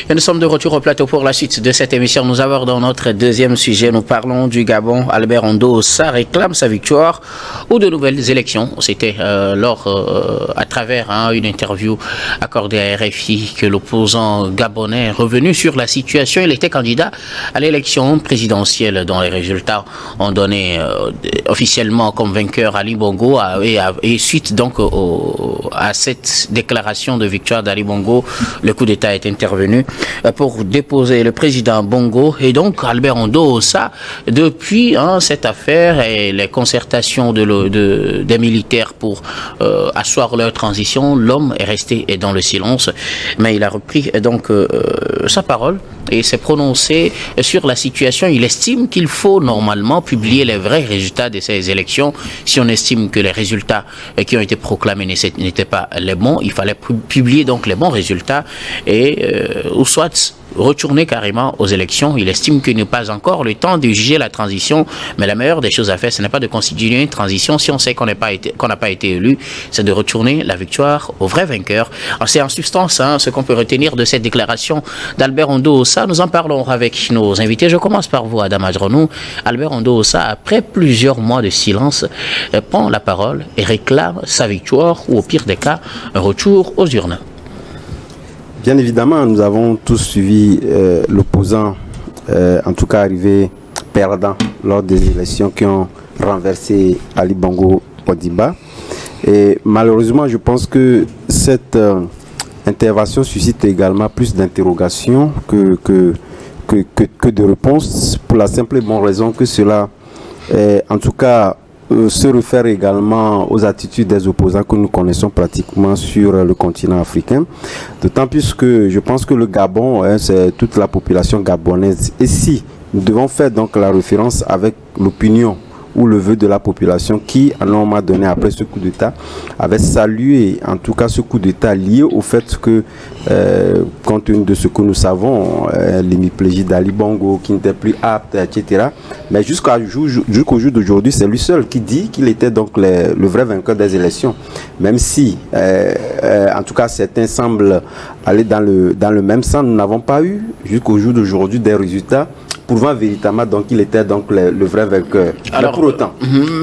Et nous sommes de retour au plateau pour la suite de cette émission. Nous abordons notre deuxième sujet. Nous parlons du Gabon. Albert Ndossa réclame sa victoire ou de nouvelles élections. C'était à travers une interview accordée à RFI que l'opposant gabonais est revenu sur la situation. Il était candidat à l'élection présidentielle dont les résultats ont donné officiellement comme vainqueur Ali Bongo et suite donc à cette déclaration de victoire d'Ali Bongo, le coup d'État est intervenu pour déposer le président Bongo et donc Albert Ndossa. Depuis cette affaire et les concertations des militaires pour asseoir leur transition, l'homme est resté dans le silence, mais il a repris donc sa parole et s'est prononcé sur la situation. Il estime qu'il faut normalement publier les vrais résultats de ces élections. Si on estime que les résultats qui ont été proclamés n'étaient pas les bons, il fallait publier donc les bons résultats et ou soit retourner carrément aux élections. Il estime qu'il n'est pas encore le temps de juger la transition, mais la meilleure des choses à faire, ce n'est pas de constituer une transition si on sait qu'on n'a pas été élu, c'est de retourner la victoire au vrai vainqueur. C'est en substance ce qu'on peut retenir de cette déclaration d'Albert Ndossa. Nous en parlons avec nos invités. Je commence par vous, Adam Adronou. Albert Ndossa, après plusieurs mois de silence, prend la parole et réclame sa victoire ou au pire des cas, un retour aux urnes. Bien évidemment, nous avons tous suivi l'opposant, en tout cas arrivé perdant lors des élections qui ont renversé Ali Bongo Ondimba. Et malheureusement, je pense que cette intervention suscite également plus d'interrogations que de réponses, pour la simple et bonne raison que cela, en tout cas, se réfère également aux attitudes des opposants que nous connaissons pratiquement sur le continent africain. D'autant plus que je pense que le Gabon, c'est toute la population gabonaise. Et si nous devons faire donc la référence avec l'opinion ou le vœu de la population qui, à un moment donné, après ce coup d'État, avait salué, en tout cas ce coup d'État lié au fait que, compte tenu de ce que nous savons, l'hémiplégie d'Ali Bongo qui n'était plus apte, etc. Mais jusqu'au jour d'aujourd'hui, c'est lui seul qui dit qu'il était donc le vrai vainqueur des élections. Même si, en tout cas, certains semblent aller dans le même sens, nous n'avons pas eu, jusqu'au jour d'aujourd'hui, des résultats prouvant véritablement donc qu'il était donc le vrai vainqueur. Alors,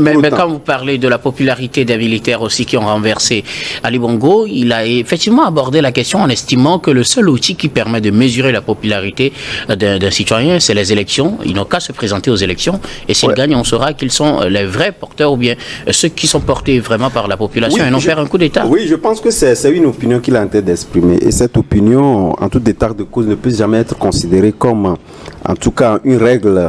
mais quand vous parlez de la popularité des militaires aussi qui ont renversé Ali Bongo, il a effectivement abordé la question en estimant que le seul outil qui permet de mesurer la popularité d'un citoyen, c'est les élections. Ils n'ont qu'à se présenter aux élections et s'ils gagnent, on saura qu'ils sont les vrais porteurs ou bien ceux qui sont portés vraiment par la population et non faire un coup d'État. Oui, je pense que c'est une opinion qu'il a en tête d'exprimer et cette opinion, en tout état de cause, ne peut jamais être considérée comme, en tout cas, une règle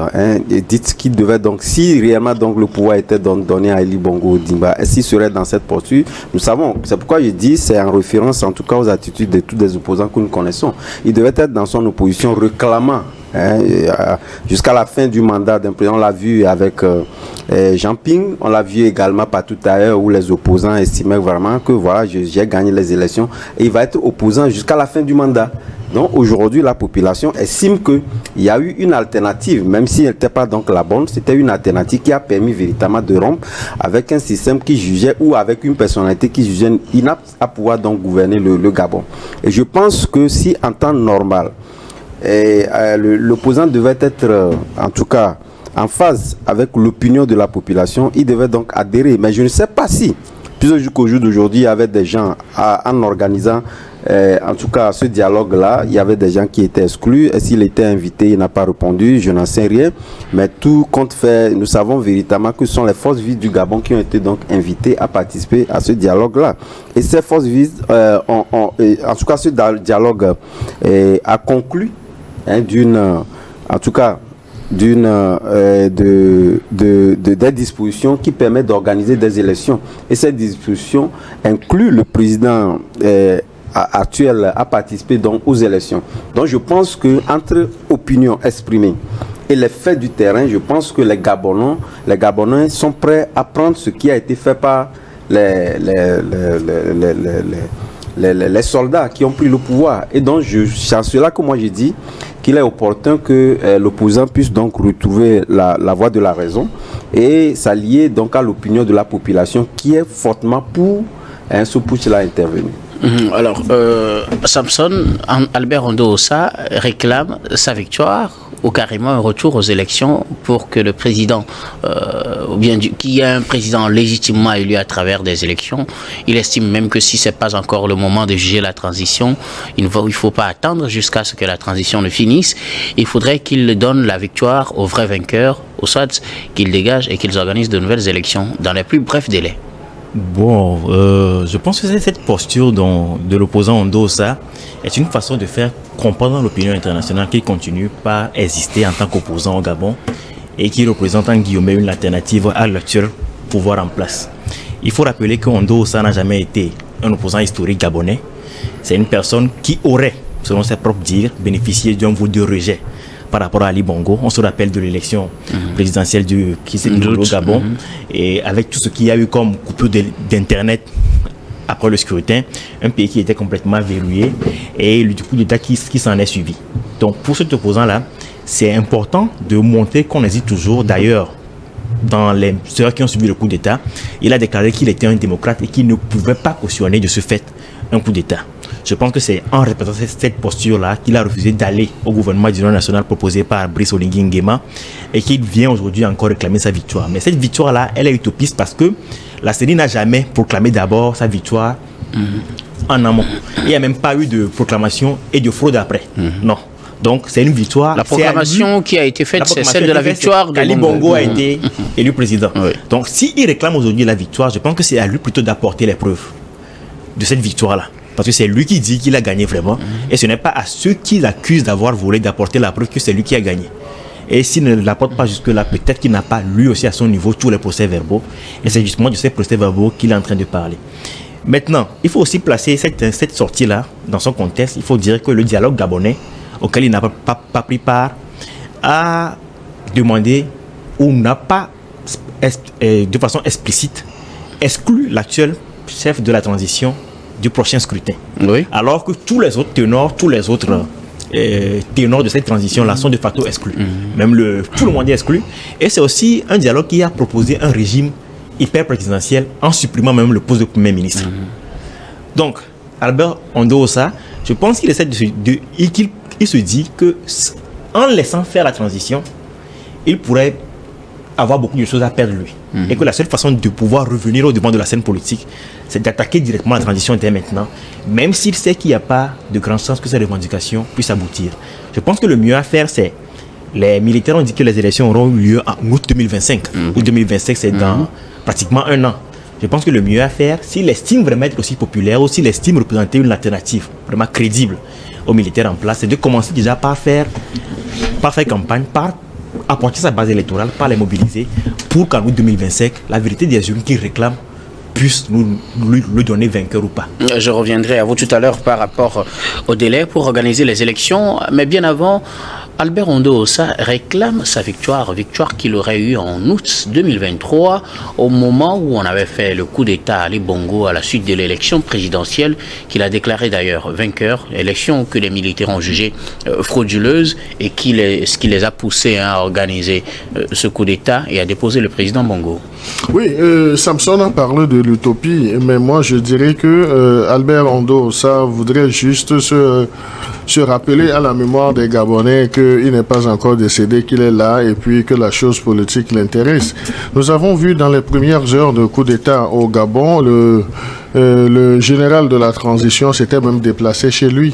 dite qui devait donc, si réellement donc le pouvoir était donné à Ali Bongo Ondimba, s'il serait dans cette posture, nous savons, c'est pourquoi je dis, c'est en référence en tout cas aux attitudes de tous les opposants que nous connaissons. Il devait être dans son opposition réclamant jusqu'à la fin du mandat d'un président. On l'a vu avec Jean Ping, on l'a vu également partout ailleurs où les opposants estimaient vraiment que voilà, j'ai gagné les élections et il va être opposant jusqu'à la fin du mandat. Donc aujourd'hui, la population estime qu'il y a eu une alternative, même si elle n'était pas donc la bonne, c'était une alternative qui a permis véritablement de rompre avec un système qui jugeait ou avec une personnalité qui jugeait inapte à pouvoir donc gouverner le Gabon. Et je pense que si en temps normal, l'opposant devait être en tout cas en phase avec l'opinion de la population, il devait donc adhérer. Mais je ne sais pas si, puisque jusqu'au jour d'aujourd'hui, il y avait des gens en organisant en tout cas ce dialogue-là, il y avait des gens qui étaient exclus. Et s'il était invité, il n'a pas répondu, je n'en sais rien. Mais tout compte fait, nous savons véritablement que ce sont les forces vives du Gabon qui ont été donc invitées à participer à ce dialogue-là. Et ces forces vives, en tout cas ce dialogue a conclu en tout cas des dispositions qui permettent d'organiser des élections. Et ces dispositions incluent le président actuel à participer donc aux élections. Donc je pense que entre opinions exprimées et les faits du terrain, je pense que les Gabonais sont prêts à prendre ce qui a été fait par les soldats qui ont pris le pouvoir. Et donc c'est à cela que moi je dis qu'il est opportun que l'opposant puisse donc retrouver la voie de la raison et s'allier donc à l'opinion de la population qui est fortement pour ce putsch-là intervenu. Alors, Samson, Albert Ondo-Ossa réclame sa victoire ou carrément un retour aux élections pour que le président, ou bien qu'il y ait un président légitimement élu à travers des élections. Il estime même que si ce n'est pas encore le moment de juger la transition, il ne faut pas attendre jusqu'à ce que la transition ne finisse. Il faudrait qu'il donne la victoire aux vrais vainqueurs, au soit qu'ils dégagent et qu'ils organisent de nouvelles élections dans les plus brefs délais. Bon, je pense que cette posture de l'opposant Ondo-Ossa est une façon de faire comprendre à l'opinion internationale qu'il continue pas exister en tant qu'opposant au Gabon et qu'il représente en guillemets une alternative à l'actuel pouvoir en place. Il faut rappeler que Ondo-Ossa n'a jamais été un opposant historique gabonais. C'est une personne qui aurait, selon ses propres dires, bénéficié d'un vote de rejet par rapport à Ali Bongo. On se rappelle de l'élection présidentielle qui s'est déroulée au Gabon, et avec tout ce qu'il y a eu comme coupure d'internet après le scrutin, un pays qui était complètement verrouillé, et du coup d'État qui s'en est suivi. Donc pour cet opposant-là, c'est important de montrer qu'on hésite toujours. D'ailleurs, dans les heures qui ont suivi le coup d'État, il a déclaré qu'il était un démocrate et qu'il ne pouvait pas cautionner de ce fait un coup d'État. Je pense que c'est en répétant cette posture-là qu'il a refusé d'aller au gouvernement d'union nationale proposé par Brice Oligui Nguema et qu'il vient aujourd'hui encore réclamer sa victoire. Mais cette victoire-là, elle est utopiste parce que la CENI n'a jamais proclamé d'abord sa victoire en amont. Il n'y a même pas eu de proclamation et de fraude après. Non. Donc c'est une victoire. La proclamation qui a été faite, c'est celle de la victoire de Ali Bongo a été élu président. Oui. Donc s'il réclame aujourd'hui la victoire, je pense que c'est à lui plutôt d'apporter les preuves de cette victoire-là. Parce que c'est lui qui dit qu'il a gagné vraiment. Et ce n'est pas à ceux qui l'accusent d'avoir volé d'apporter la preuve que c'est lui qui a gagné. Et s'il ne l'apporte pas jusque-là, peut-être qu'il n'a pas lui aussi à son niveau tous les procès-verbaux. Et c'est justement de ces procès-verbaux qu'il est en train de parler. Maintenant, il faut aussi placer cette sortie-là dans son contexte. Il faut dire que le dialogue gabonais, auquel il n'a pas pris part, a demandé ou n'a pas, de façon explicite, exclu l'actuel chef de la transition du prochain scrutin. Oui. Alors que tous les autres ténors de cette transition-là sont de facto exclus. Même tout le monde est exclu. Et c'est aussi un dialogue qui a proposé un régime hyper présidentiel en supprimant même le poste de Premier ministre. Donc, Albert Ondo-Ossa, je pense qu'il essaie il se dit que en laissant faire la transition, il pourrait avoir beaucoup de choses à perdre lui. Et que la seule façon de pouvoir revenir au devant de la scène politique, c'est d'attaquer directement la transition dès maintenant, même s'il sait qu'il n'y a pas de grande chance que ces revendications puissent aboutir. Je pense que le mieux à faire, c'est... Les militaires ont dit que les élections auront eu lieu en août 2025. Août 2025, c'est dans pratiquement un an. Je pense que le mieux à faire, s'il estime vraiment être aussi populaire, ou s'il estime représenter une alternative vraiment crédible aux militaires en place, c'est de commencer déjà par faire campagne, par apporter sa base électorale, par les mobiliser, pour qu'en août 2025, la vérité des urnes qu'il réclame puisse lui donner vainqueur ou pas. Je reviendrai à vous tout à l'heure par rapport au délai pour organiser les élections, mais bien avant, Albert Ondo-Ossa réclame sa victoire qu'il aurait eue en août 2023, au moment où on avait fait le coup d'État à Ali Bongo à la suite de l'élection présidentielle, qu'il a déclaré d'ailleurs vainqueur, élection que les militaires ont jugée frauduleuse et ce qui les a poussés à organiser ce coup d'État et à déposer le président Bongo. Oui, Samson a parlé de l'utopie, mais moi je dirais que Albert Ondo-Ossa voudrait juste se rappeler à la mémoire des Gabonais qu'il n'est pas encore décédé, qu'il est là et puis que la chose politique l'intéresse. Nous avons vu dans les premières heures de coup d'État au Gabon, le général de la transition s'était même déplacé chez lui.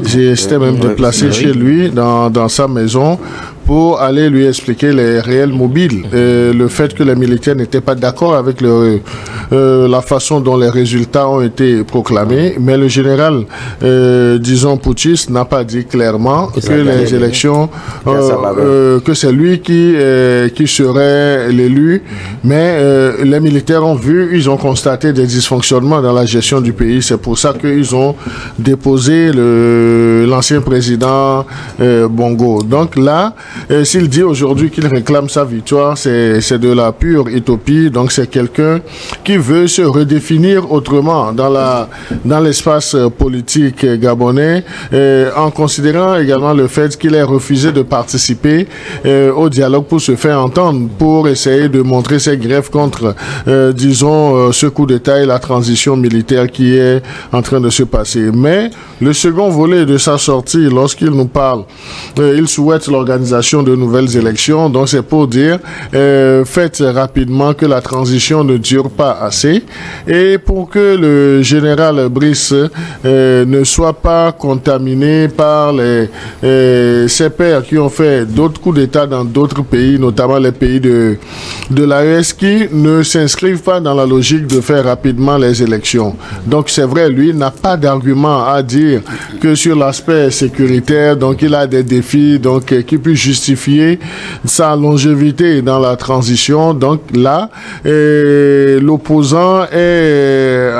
S'était même déplacé chez lui dans sa maison pour aller lui expliquer les réels mobiles. Le fait que les militaires n'étaient pas d'accord avec la façon dont les résultats ont été proclamés, mais le général, disons putschiste, n'a pas dit clairement que les élections, que c'est lui qui serait l'élu, mais les militaires ont vu, ils ont constaté des dysfonctionnements dans la gestion du pays. C'est pour ça qu'ils ont déposé l'ancien président Bongo. Donc là, s'il dit aujourd'hui qu'il réclame sa victoire, c'est de la pure utopie. Donc c'est quelqu'un qui veut se redéfinir autrement dans l'espace politique gabonais, en considérant également le fait qu'il ait refusé de participer au dialogue pour se faire entendre, pour essayer de montrer ses griefs contre, disons, ce coup d'État et la transition transition militaire qui est en train de se passer. Mais le second volet de sa sortie, lorsqu'il nous parle, il souhaite l'organisation de nouvelles élections. Donc c'est pour dire, faites rapidement, que la transition ne dure pas assez, et pour que le général Brice ne soit pas contaminé par ses pairs qui ont fait d'autres coups d'État dans d'autres pays, notamment les pays de l'AES, qui ne s'inscrivent pas dans la logique de faire rapidement les élections. Donc c'est vrai, lui n'a pas d'argument à dire que sur l'aspect sécuritaire, donc il a des défis donc qui puissent justifier sa longévité dans la transition. Donc là, l'opposant est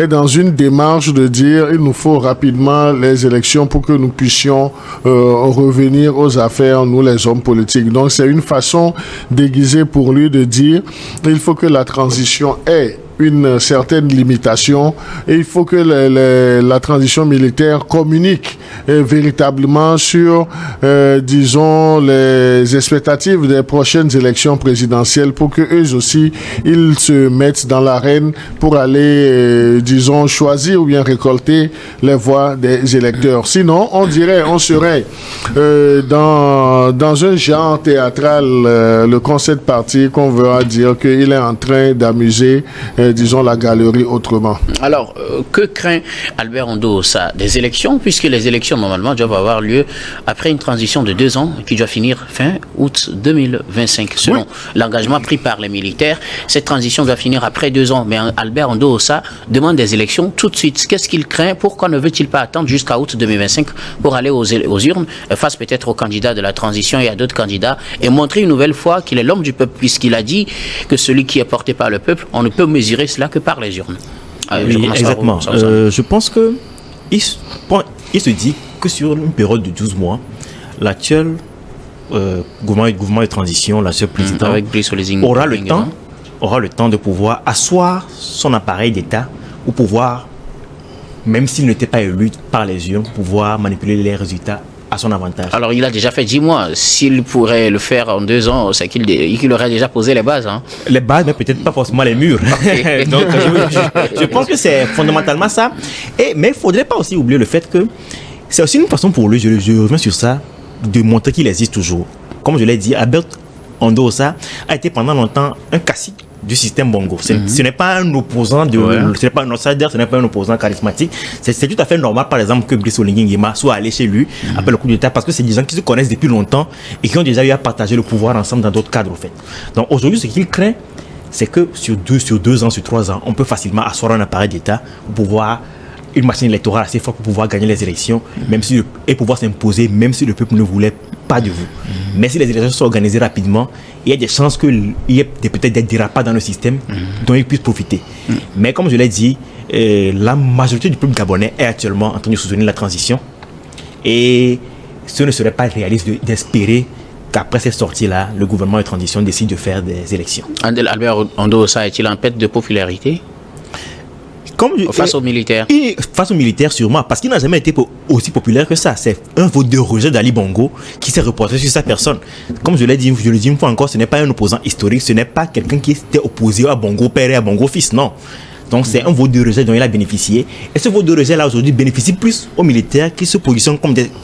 dans une démarche de dire il nous faut rapidement les élections pour que nous puissions revenir aux affaires, nous les hommes politiques. Donc c'est une façon déguisée pour lui de dire il faut que la transition ait une certaine limitation, et il faut que la transition militaire communique véritablement sur, disons, les expectatives des prochaines élections présidentielles, pour que eux aussi ils se mettent dans l'arène pour aller, disons, choisir ou bien récolter les voix des électeurs. Sinon, on serait dans un genre théâtral, le concept parti qu'on verra dire qu'il est en train d'amuser disons la galerie autrement. Alors, que craint Albert Ondo-Ossa? Des élections, puisque les élections normalement doivent avoir lieu après une transition de 2 ans qui doit finir fin août 2025. Selon l'engagement pris par les militaires, cette transition doit finir après 2 ans. Mais Albert Ondo-Ossa demande des élections tout de suite. Qu'est-ce qu'il craint? Pourquoi ne veut-il pas attendre jusqu'à août 2025 pour aller aux urnes, face peut-être aux candidats de la transition et à d'autres candidats, et montrer une nouvelle fois qu'il est l'homme du peuple, puisqu'il a dit que celui qui est porté par le peuple, on ne peut mesurer cela que par les urnes. Oui, exactement. Je pense que il se dit que sur une période de 12 mois, l'actuel gouvernement de transition, l'actuel président, aura le temps de pouvoir asseoir son appareil d'État, ou pouvoir, même s'il n'était pas élu par les urnes, pouvoir manipuler les résultats à son avantage. Alors il a déjà fait 10 mois. S'il pourrait le faire en 2 ans, c'est qu'il aurait déjà posé les bases. Hein. Les bases, mais peut-être pas forcément les murs. Okay. Donc je pense que c'est fondamentalement ça. Mais il ne faudrait pas aussi oublier le fait que c'est aussi une façon pour lui, je reviens sur ça, de montrer qu'il existe toujours. Comme je l'ai dit, Albert Ondo-Ossa a été pendant longtemps un cacique du système Bongo. Ce n'est pas un opposant ce n'est pas un outsider, ce n'est pas un opposant charismatique. C'est tout à fait normal, par exemple, que Brice Oligui Nguema soit allé chez lui après le coup d'État, parce que c'est des gens qui se connaissent depuis longtemps et qui ont déjà eu à partager le pouvoir ensemble dans d'autres cadres, en fait. Donc aujourd'hui, ce qu'il craint, c'est que sur 2 ans, sur 3 ans, on peut facilement asseoir un appareil d'État pour pouvoir une machine électorale assez forte pour pouvoir gagner les élections, et pouvoir s'imposer, même si le peuple ne voulait pas de vous. Mais si les élections sont organisées rapidement, il y a des chances qu'il y ait peut-être des dérapages dans le système dont ils puissent profiter. Mais comme je l'ai dit, la majorité du peuple gabonais est actuellement en train de soutenir la transition, et ce ne serait pas réaliste d'espérer qu'après cette sortie-là, le gouvernement de transition décide de faire des élections. Albert Ondo-Ossa est-il en perte de popularité face aux militaires? Face aux militaires, sûrement, parce qu'il n'a jamais été aussi populaire que ça. C'est un vote de rejet d'Ali Bongo qui s'est reporté sur sa personne. Comme je le dis une fois encore, ce n'est pas un opposant historique, ce n'est pas quelqu'un qui était opposé à Bongo père et à Bongo fils, non. Donc c'est un vote de rejet dont il a bénéficié. Et ce vote de rejet-là, aujourd'hui, bénéficie plus aux militaires qui se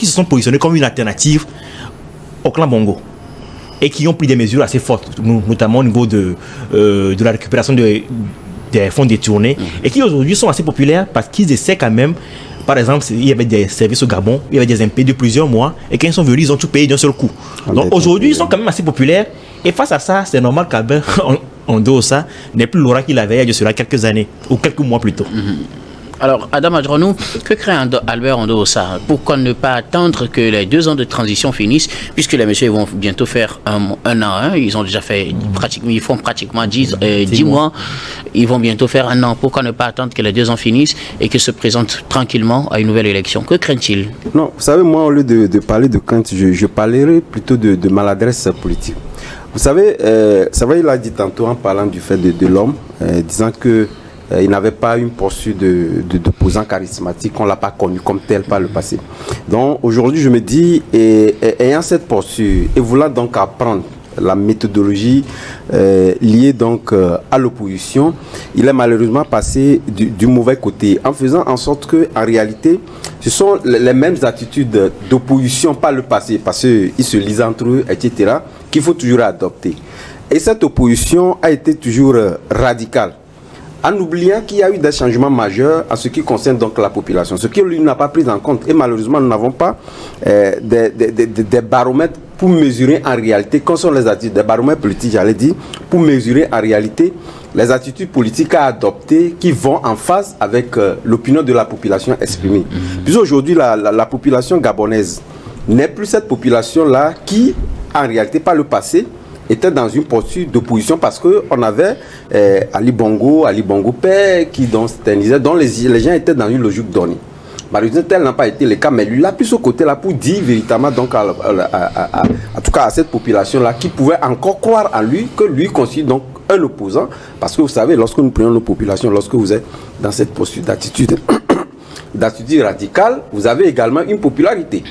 sont positionnés comme une alternative au clan Bongo, et qui ont pris des mesures assez fortes, notamment au niveau de la récupération des fonds détournés, et qui aujourd'hui sont assez populaires parce qu'ils essaient quand même. Par exemple, il y avait des services au Gabon, il y avait des impayés de plusieurs mois, et quand ils sont venus, ils ont tout payé d'un seul coup. Donc aujourd'hui, ils sont quand même assez populaires, et face à ça, c'est normal qu'Albert Ondo-Ossa n'est plus l'aura qu'il avait il y a de cela quelques années, ou quelques mois plus tôt. Alors, Adam Adronou, que craint Albert Ondo-Ossa? Pourquoi ne pas attendre que les 2 ans de transition finissent, puisque les messieurs vont bientôt faire un an, ils ont déjà fait ils font pratiquement 10 mois, ils vont bientôt faire 1 an. Pourquoi ne pas attendre que les 2 ans finissent et que se présentent tranquillement à une nouvelle élection? Que craint-il? Non, vous savez, moi, au lieu de parler de crainte, je parlerai plutôt de maladresse politique. Vous savez, il a dit tantôt en parlant du fait de l'homme, disant que il n'avait pas une posture d'opposant charismatique, on ne l'a pas connu comme tel par le passé. Donc aujourd'hui, je me dis, ayant cette posture et voulant donc apprendre la méthodologie liée donc à l'opposition, il est malheureusement passé du mauvais côté, en faisant en sorte que en réalité, ce sont les mêmes attitudes d'opposition par le passé, parce qu'ils se lisent entre eux, etc., qu'il faut toujours adopter. Et cette opposition a été toujours radicale, en oubliant qu'il y a eu des changements majeurs en ce qui concerne donc la population, ce qu'il n'a pas pris en compte. Et malheureusement, nous n'avons pas des baromètres pour mesurer en réalité quelles sont les attitudes, des baromètres politiques, j'allais dire, pour mesurer en réalité les attitudes politiques à adopter qui vont en phase avec l'opinion de la population exprimée. Puis aujourd'hui, la population gabonaise n'est plus cette population-là qui, en réalité, par le passé, était dans une posture d'opposition parce qu'on avait Ali Bongo père, qui dont les gens étaient dans une logique donnée. Malheureusement, tel n'a pas été le cas, mais lui, il a plus ce côté-là pour dire véritablement, donc, en tout cas à cette population-là, qui pouvait encore croire en lui, que lui constitue donc un opposant. Parce que vous savez, lorsque nous prenons nos populations, lorsque vous êtes dans cette posture d'attitude radicale, vous avez également une popularité.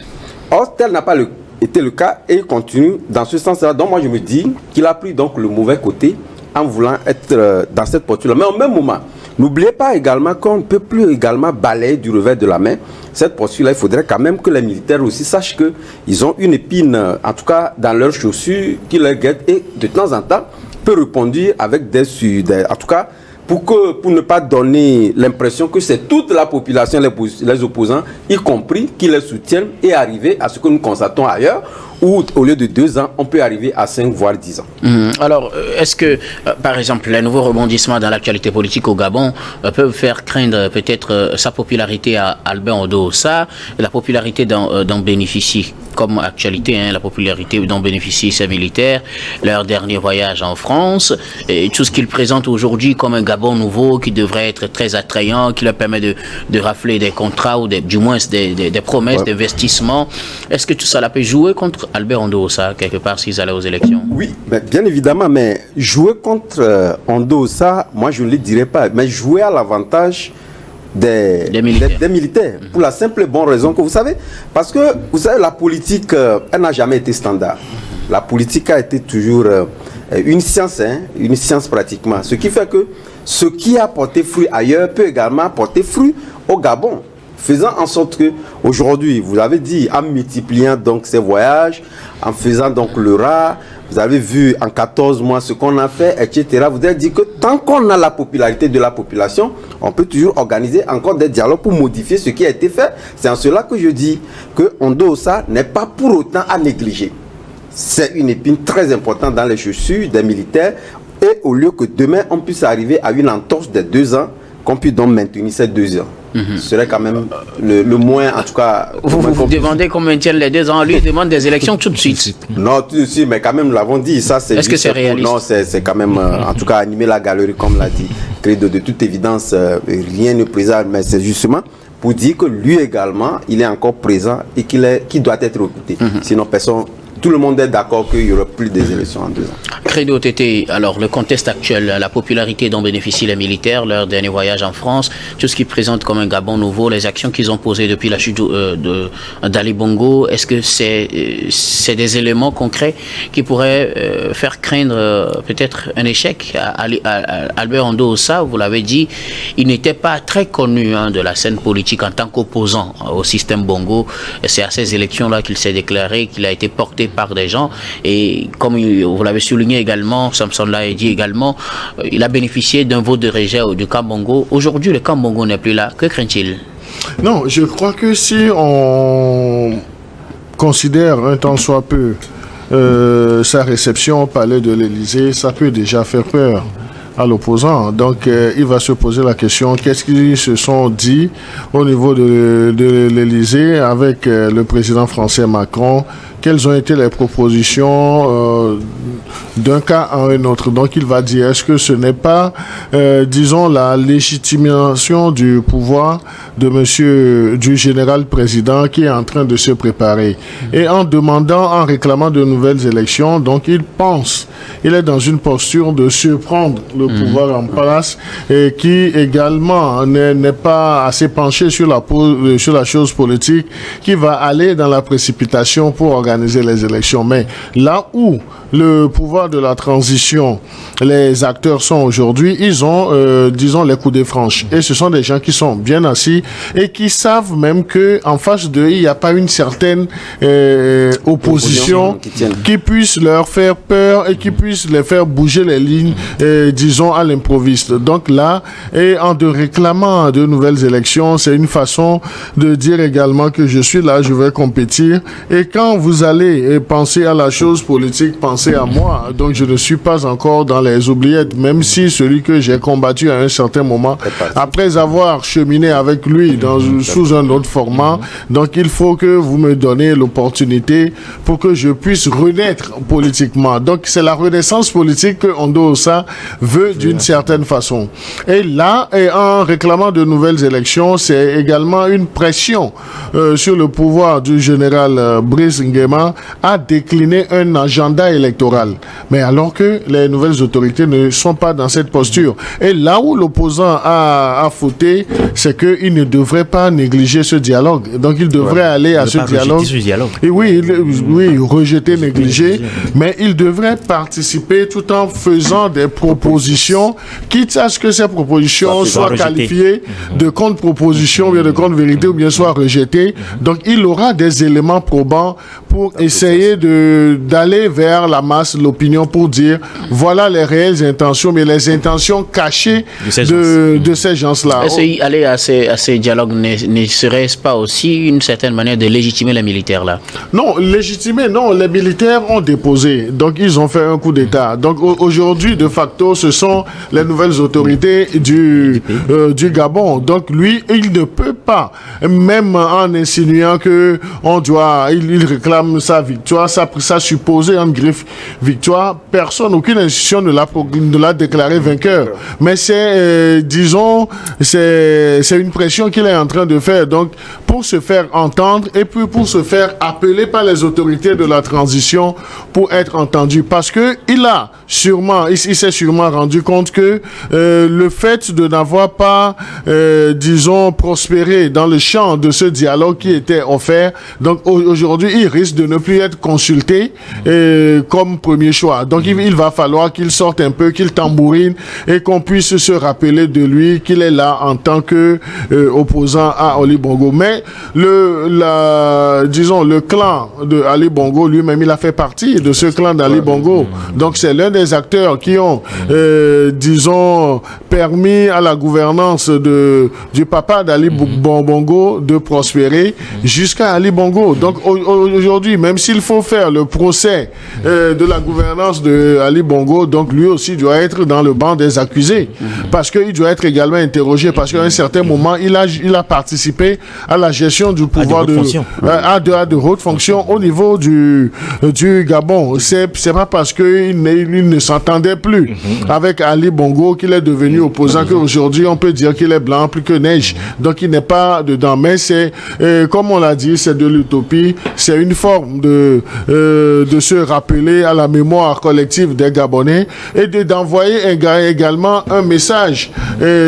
Or, tel n'a pas été le cas et il continue dans ce sens-là. Donc, moi, je me dis qu'il a pris donc le mauvais côté en voulant être dans cette posture-là. Mais au même moment, n'oubliez pas également qu'on ne peut plus également balayer du revers de la main cette posture-là. Il faudrait quand même que les militaires aussi sachent qu'ils ont une épine, en tout cas dans leurs chaussures, qui les guette et de temps en temps peut répondre avec en tout cas, pour ne pas donner l'impression que c'est toute la population, les opposants, y compris, qui les soutiennent et arriver à ce que nous constatons ailleurs, où au lieu de 2 ans, on peut arriver à 5 voire 10 ans. Alors, est-ce que, par exemple, les nouveaux rebondissements dans l'actualité politique au Gabon peuvent faire craindre peut-être sa popularité à Albert Ondo-Ossa, la popularité dont bénéficie comme actualité, la popularité dont bénéficient ces militaires, leur dernier voyage en France, et tout ce qu'ils présentent aujourd'hui comme un Gabon nouveau qui devrait être très attrayant, qui leur permet de rafler des contrats ou du moins des promesses d'investissement. Est-ce que tout ça peut jouer contre Albert Ondo-Ossa, quelque part, s'ils allaient aux élections? Oui, bien évidemment, mais jouer contre Ondo-Ossa, moi je ne le dirais pas, mais jouer à l'avantage des militaires. Pour la simple et bonne raison que vous savez, parce que vous savez, la politique, elle n'a jamais été standard. La politique a été toujours une science pratiquement. Ce qui fait que ce qui a porté fruit ailleurs peut également porter fruit au Gabon. Faisant en sorte que aujourd'hui, vous avez dit, en multipliant donc ces voyages, en faisant donc le rat, vous avez vu en 14 mois ce qu'on a fait, etc. Vous avez dit que tant qu'on a la popularité de la population, on peut toujours organiser encore des dialogues pour modifier ce qui a été fait. C'est en cela que je dis que Ondo-Ossa n'est pas pour autant à négliger. C'est une épine très importante dans les chaussures des militaires. Et au lieu que demain, on puisse arriver à une entorse de 2 ans, qu'on puisse donc maintenir ces 2 ans. Ce serait quand même le moins, en tout cas... Vous demandez qu'on maintienne les 2 ans, lui il demande des élections tout de suite. Non, tout de suite, mais quand même, nous l'avons dit, ça c'est... Est-ce que c'est réaliste? Non, c'est quand même, en tout cas, animer la galerie, comme l'a dit Credo. De toute évidence, rien ne présente, mais c'est justement pour dire que lui également, il est encore présent et qu'il doit être recruté. Sinon, tout le monde est d'accord qu'il n'y aura plus des élections en 2 ans. Credo Tété, alors le contexte actuel, la popularité dont bénéficient les militaires, leur dernier voyage en France, tout ce qu'ils présentent comme un Gabon nouveau, les actions qu'ils ont posées depuis la chute d'Ali Bongo, est-ce que c'est des éléments concrets qui pourraient faire craindre peut-être un échec à Albert Ondo-Ossa? Vous l'avez dit, il n'était pas très connu de la scène politique en tant qu'opposant au système Bongo. C'est à ces élections-là qu'il s'est déclaré, qu'il a été porté par des gens, et comme vous l'avez souligné également, Samson l'a dit également, il a bénéficié d'un vote de rejet du camp Bongo. Aujourd'hui, le camp Bongo n'est plus là. Que craint-il? Non, je crois que si on considère un tant soit peu sa réception au palais de l'Élysée, ça peut déjà faire peur à l'opposant. Donc, il va se poser la question, qu'est-ce qu'ils se sont dit au niveau de l'Élysée avec le président français Macron? Quelles ont été les propositions d'un cas à un autre? Donc, il va dire, est-ce que ce n'est pas, disons, la légitimation du pouvoir du général président qui est en train de se préparer? Et en réclamant de nouvelles élections, donc il est dans une posture de surprendre le pouvoir en place et qui également n'est pas assez penché sur la chose politique, qui va aller dans la précipitation pour organiser organiser les élections. Mais là où le pouvoir de la transition, les acteurs sont aujourd'hui, ils ont, disons, les coups des franches. Et ce sont des gens qui sont bien assis et qui savent même que en face d'eux, il n'y a pas une certaine opposition qui puisse leur faire peur et qui puisse les faire bouger les lignes, disons, à l'improviste. Donc là, et en de réclamant de nouvelles élections, c'est une façon de dire également que je suis là, je vais compétir. Et quand vous allez penser à la chose politique, pensez à moi. Donc je ne suis pas encore dans les oubliettes, même si celui que j'ai combattu à un certain moment, après avoir cheminé avec lui sous un autre format, donc il faut que vous me donnez l'opportunité pour que je puisse renaître politiquement. Donc c'est la renaissance politique que Ondo Ossa veut d'une certaine façon. Et là, et en réclamant de nouvelles élections, c'est également une pression sur le pouvoir du général Brice Nguema à décliner un agenda électoral. Mais alors que les nouvelles autorités ne sont pas dans cette posture. Et là où l'opposant a fauté, c'est qu'il ne devrait pas négliger ce dialogue. Donc il devrait aller à ce dialogue. Et oui, rejeter, négliger, mais il devrait participer tout en faisant des propositions, quitte à ce que ces propositions soient qualifiées de contre-propositions, ou bien de contre-vérité, ou bien soient rejetées. Donc il aura des éléments probants pour essayer d'aller vers la masse, l'opinion, pour dire voilà les réelles intentions, mais les intentions cachées de ces gens-là. Est-ce qu'aller à ces dialogues ne serait-ce pas aussi une certaine manière de légitimer les militaires là? Non, légitimer, non. Les militaires ont déposé, donc ils ont fait un coup d'État. Donc aujourd'hui, de facto, ce sont les nouvelles autorités du Gabon. Donc lui, il ne peut pas, même en insinuant que il réclame sa victoire, sa supposée en griffe victoire, aucune institution ne l'a déclaré vainqueur. Mais c'est, disons, c'est une pression qu'il est en train de faire. Donc, pour se faire entendre et puis pour se faire appeler par les autorités de la transition pour être entendu. Parce que il s'est sûrement rendu compte que le fait de n'avoir pas, disons, prospéré dans le champ de ce dialogue qui était offert, donc aujourd'hui, il risque de ne plus être consulté comme premier choix. Donc, il va falloir qu'il sorte un peu, qu'il tambourine et qu'on puisse se rappeler de lui, qu'il est là en tant que opposant à Ali Bongo. Mais disons, le clan de Ali Bongo lui-même, il a fait partie de ce clan d'Ali Bongo. Donc, c'est l'un des acteurs qui ont, disons, permis à la gouvernance du papa d'Ali Bongo de prospérer jusqu'à Ali Bongo. Donc, aujourd'hui, même s'il faut faire le procès de la gouvernance de Ali Bongo, donc lui aussi doit être dans le banc des accusés, parce qu'il doit être également interrogé, parce qu'à un certain moment, il a participé à la gestion du pouvoir à de hautes fonctions au niveau du Gabon. C'est pas parce qu'il ne s'entendait plus avec Ali Bongo qu'il est devenu opposant qu'aujourd'hui on peut dire qu'il est blanc plus que neige. Donc il n'est pas dedans. Mais c'est, comme on l'a dit, c'est de l'utopie. C'est une forme de se rappeler à la mémoire collective des Gabonais et d'envoyer également un message,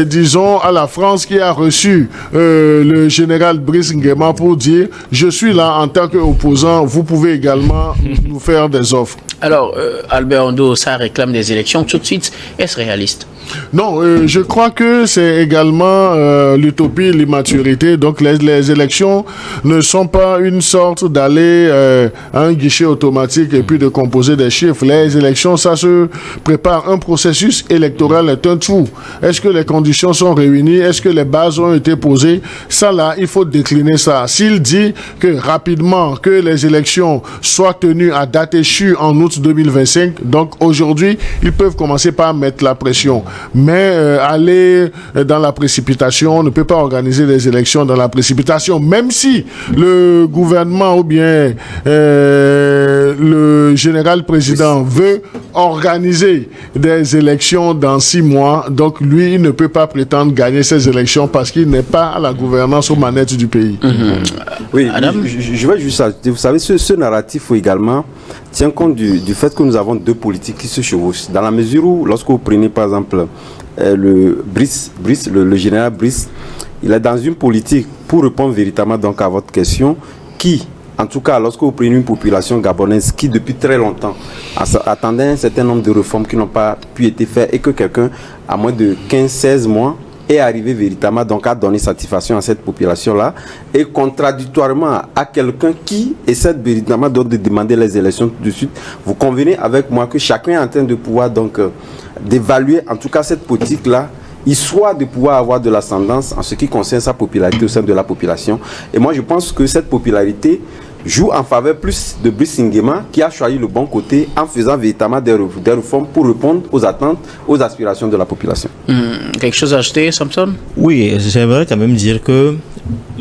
disons, à la France qui a reçu le général Brice Nguema pour dire je suis là en tant qu'opposant, vous pouvez également nous faire des offres. Alors, Albert Ondo Ossa réclame des élections tout de suite. Est-ce réaliste? Non, je crois que c'est également l'utopie, l'immaturité. Donc les élections ne sont pas une sorte d'aller à un guichet automatique et puis de composer des chiffres. Les élections, ça se prépare. Un processus électoral est un tout. Est-ce que les conditions sont réunies? Est-ce que les bases ont été posées? Ça là, il faut décliner ça. S'il dit que rapidement que les élections soient tenues à date échue en août 2025, donc aujourd'hui, ils peuvent commencer par mettre la pression. Mais aller dans la précipitation, on ne peut pas organiser des élections dans la précipitation, même si le gouvernement ou bien le général président veut organiser des élections dans 6 mois. Donc lui, il ne peut pas prétendre gagner ces élections parce qu'il n'est pas à la gouvernance aux manettes du pays. Oui, Adam, je vais juste ajouter, vous savez, ce narratif également tient compte du fait que nous avons deux politiques qui se chevauchent. Dans la mesure où, lorsque vous prenez par exemple le général Brice, il est dans une politique, pour répondre véritablement donc à votre question, qui en tout cas, lorsque vous prenez une population gabonaise qui, depuis très longtemps, attendait un certain nombre de réformes qui n'ont pas pu être faites et que quelqu'un, à moins de 15-16 mois, est arrivé véritablement donc à donner satisfaction à cette population-là, et contradictoirement à quelqu'un qui essaie véritablement donc de demander les élections tout de suite, vous convenez avec moi que chacun est en train de pouvoir donc d'évaluer en tout cas cette politique-là, histoire de pouvoir avoir de l'ascendance en ce qui concerne sa popularité au sein de la population. Et moi je pense que cette popularité joue en faveur plus de Brice Nguema, qui a choisi le bon côté en faisant véritablement des réformes pour répondre aux attentes, aux aspirations de la population. Quelque chose à ajouter, Samson? Oui, j'aimerais quand même dire que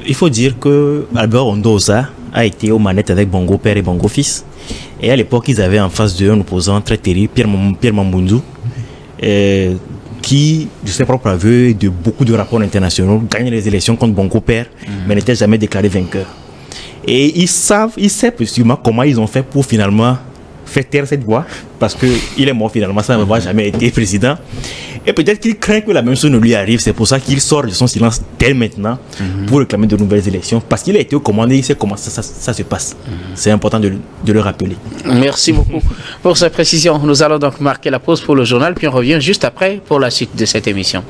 il faut dire que Albert Ondosa a été aux manettes avec Bongo père et Bongo fils. Et à l'époque, ils avaient en face d'eux un opposant très terrible, Pierre Mambundu, qui, de ses propres aveux et de beaucoup de rapports internationaux, gagnait les élections contre Bongo père, mais n'était jamais déclaré vainqueur. Et ils savent précisément comment ils ont fait pour finalement faire taire cette voix, parce qu'il est mort finalement, ça ne va jamais été président. Et peut-être qu'il craint que la même chose ne lui arrive, c'est pour ça qu'il sort de son silence dès maintenant pour réclamer de nouvelles élections, parce qu'il a été au commandé, il sait comment ça se passe. C'est important de le rappeler. Merci beaucoup pour cette précision. Nous allons donc marquer la pause pour le journal, puis on revient juste après pour la suite de cette émission.